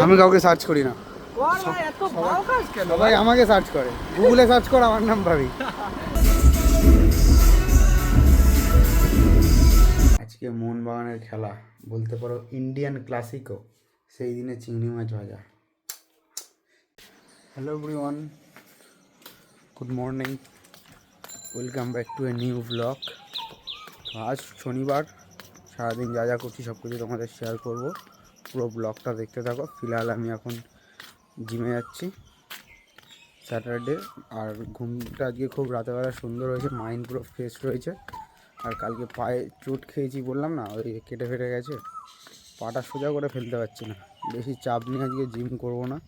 আমি কাউকে সার্চ করি না, সবাই আমাকে সার্চ করে। গুগলে সার্চ কর, আমার নাম ভাবি। আজকে মোহনবাগানের খেলা, বলতে পারো ইন্ডিয়ান ক্লাসিকো, সেই দিনে চিংড়ি মাছ ভাজা। Hello everyone, good morning, welcome back to a new blog. আজ শনিবার, সারাদিন যা যা করছি সব কিছু তোমাদের শেয়ার করব, পুরো ব্লগটা দেখতে থাকো। ফিলহাল আমি এখন জিমে যাচ্ছি, স্যাটারডে। আর ঘুমটা আজকে খুব রাতেবেলা সুন্দর হয়েছে, মাইন্ড পুরো ফ্রেশ রয়েছে। আর কালকে পায়ে চোট খেয়েছি বললাম না, ওই কেটে ফেটে গেছে, পাটা সোজা করে ফেলতে পারছি না। বেশি চাপ নিয়ে আজকে জিম করব না,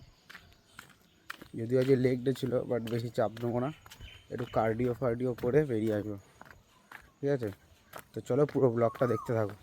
যদিও আজকে লেগ ডে ছিল, বাট বেশি চাপ নেবো না, একটু কার্ডিও করে বেরিয়ে আসবো, ঠিক আছে? তো চলো পুরো ব্লগটা দেখতে থাকো।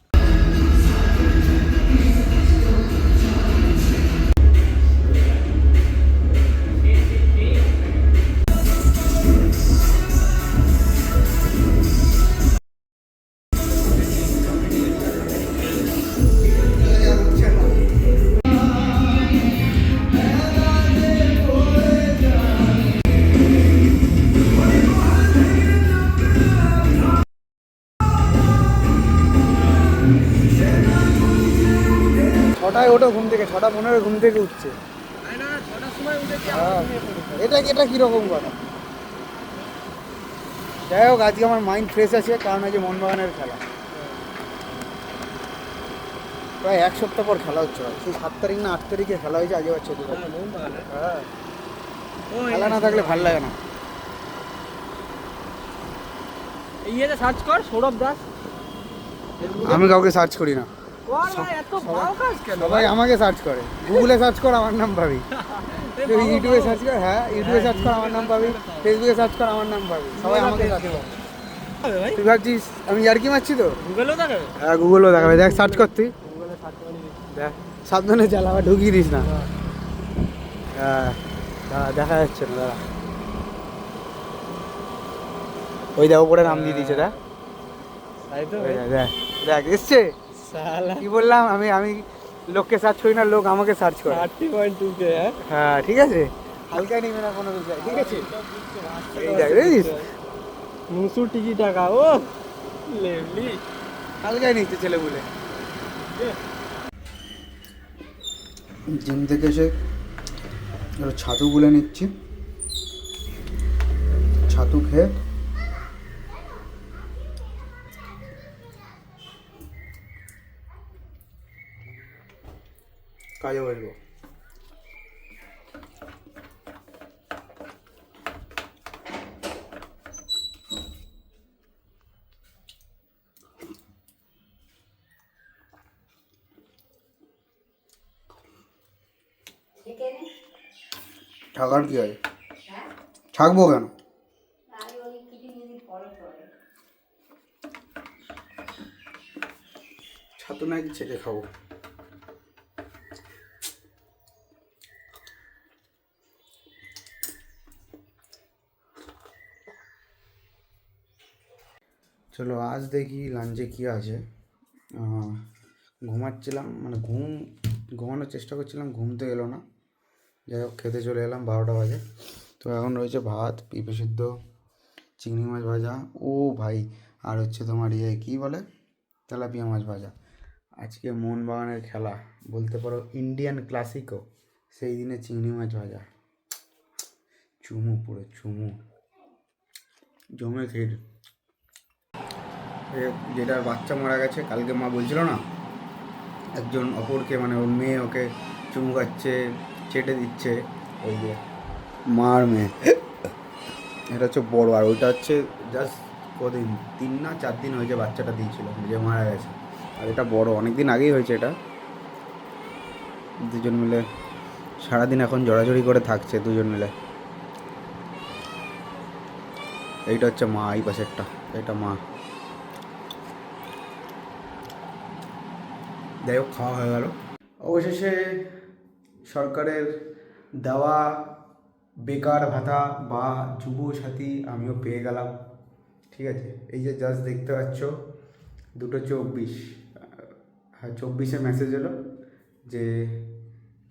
ছটায় ওঠো ঘুম থেকে, 6:15 ঘুম থেকে উঠছে। এটা কীরকম কথা? যাই হোক, আজকে আমার মাইন্ড ফ্রেশ আছে, কারণ আজকে মোহনবাগানের খেলা। প্রায় এক সপ্তাহ পর খেলা হচ্ছে, সেই 7 তারিখ না 8 তারিখে খেলা হয়েছে, আজকে হচ্ছে। হ্যাঁ, খেলা না থাকলে ভালো লাগে না। ইয়েতে সার্চ কর সৌরভ দাস। আমি কাউকে সার্চ করি না, সবাই আমাকে সার্চ করে। গুগলে সার্চ কর, আমার নাম ভাবি। ইউটিউবে সার্চ কর, হ্যাঁ ইউটিউবে সার্চ কর, আমার নাম পাবি। ফেসবুকে সার্চ কর, আমার নাম পাবি। সবাই আমাকে সার্চ করে। তুই ভাবছিস আমি ইয়ার্কি মারছি? তো গুগলেও দেখাবে? হ্যাঁ, গুগলেও দেখাবে। দেখ, সার্চ কর তুই, দেখ। সাবধানে চালা, আবার ঢুকিয়ে দিস না। হ্যাঁ, দাঁড়া, দেখা যাচ্ছে না, দাঁড়া। ওই দেখ, উপরে নাম দিয়ে দিয়েছে, দেখ। দেখ দেখ, এসছে। কি বললাম আমি লোককে সার্চ করি না, লোক আমাকে সার্চ করে। 30.2K। হ্যাঁ, ঠিক আছে, হালকা নেবে না কোনো বিষয়, ঠিক আছে? এই দেখ, দেখিস, 900 টাকা। ও লেভলি, হালকায় নিচ্ছে ছেলে বলে। জিম থেকে এসে ছাতু গুলে নিচ্ছি, ছাতু খেয়ে কাজে বসবো। থাকার কি আছে? থাকবো কেন? ছাতু নাকি ছেঁকে খাবো। চলো আজ দেখি লাঞ্চে কী আছে। ঘুমাচ্ছিলাম, মানে ঘুমানোর চেষ্টা করছিলাম, ঘুমতে এলো না। যাই হোক, খেতে চলে এলাম, 12টা বাজে। তো এখন রয়েছে ভাত, পেঁপে সিদ্ধ, চিংড়ি মাছ ভাজা, ও ভাই, আর হচ্ছে তোমার কী বলে, তেলাপিয়া মাছ ভাজা। আজকে মোহনবাগানের খেলা, বলতে পারো ইন্ডিয়ান ক্লাসিকো, সেই দিনে চিংড়ি মাছ ভাজা। চুমু, পুরো চুমু, জমে ক্ষীর। যেটার বাচ্চা মারা গেছে, কালকে মা বলছিল না, একজন অপরকে, মানে ওর মেয়ে ওকে চুমু খাচ্ছে, চেটে দিচ্ছে, ওই যে মার মেয়ে। এটা হচ্ছে বড়, আর ওইটা হচ্ছে জাস্ট কদিন, 3 না 4 দিন হয়েছে বাচ্চাটা দিয়েছিল, যে মারা গেছে। আর এটা বড়, অনেক দিন আগেই হয়েছে এটা। দুজন মিলে সারাদিন এখন জড়াজড়ি করে থাকছে দুজন মিলে। এইটা হচ্ছে মা, এই পাশেরটা, এটা মা। যাই হোক, খাওয়া হয়ে গেল। অবশেষে সরকারের দেওয়া বেকার ভাতা বা যুবসাথী আমিও পেয়ে গেলাম, ঠিক আছে? এই যে জাস্ট দেখতে পাচ্ছ 2:24, হ্যাঁ 24-এ মেসেজ এলো যে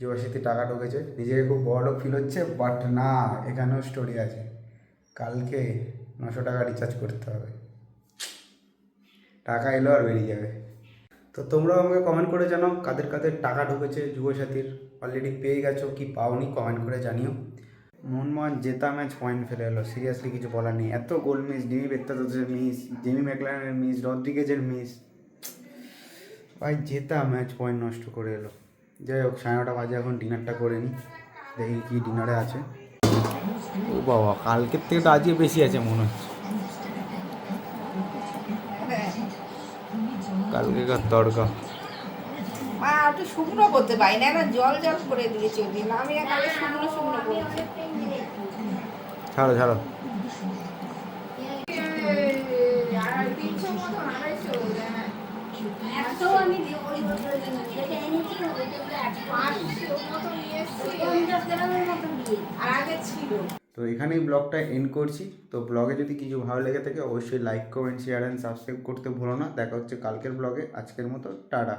যুবসাথী টাকা ঢুকেছে, নিজেকে খুব বড়লোক ফিল হচ্ছে, বাট না, এখানেও স্টোরি আছে। কালকে 900 টাকা রিচার্জ করতে হবে, টাকা এলো আর বেরিয়ে যাবে। তো তোমরাও আমাকে কমেন্ট করে জানাও কাদের কাদের টাকা ঢুকেছে যুবসাথীর, অলরেডি পেয়ে গেছো কি পাওনি, কমেন্ট করে জানিও। মোহনবাগান জেতা ম্যাচ পয়েন্ট ফেলে এলো, সিরিয়াসলি কিছু বলার নেই। এত গোল মিস, ডিমি বেত্তাদোসের মিস, জেমি ম্যাকলারেনের মিস, রদ্রিগেজের মিস, ভাই জেতা ম্যাচ পয়েন্ট নষ্ট করে এলো। যাই হোক, 9:30 বাজে, এখন ডিনারটা করে নিই, দেখি কি ডিনারে আছে। ও বাবা, কালকের থেকে তো আজকে বেশি আছে মনে হচ্ছে। কালকেকার তড়কা মা একটু শুকনো করতে পারি না, এখন জল জল করে দিয়েছি ওদিন, আমি এখানে শুকনো শুকনো করছি। ছাড়ো ছাড়ো। আর 300 মতো, 250, হ্যাঁ। একশো আমি ওই যেটা এনেছি ওইটা 500 মতো নিয়ে এসছি। 50 গ্রামের মতন দিয়ে। আর আগে ছিল। তো এখানেই ব্লগটা এন্ড করছি। তো ব্লগে যদি কিছু ভালো লেগে থাকে অবশ্যই like, comment, share and subscribe করতে ভুলো না। দেখা হচ্ছে কালকের ব্লগে। আজকের মতো টাটা।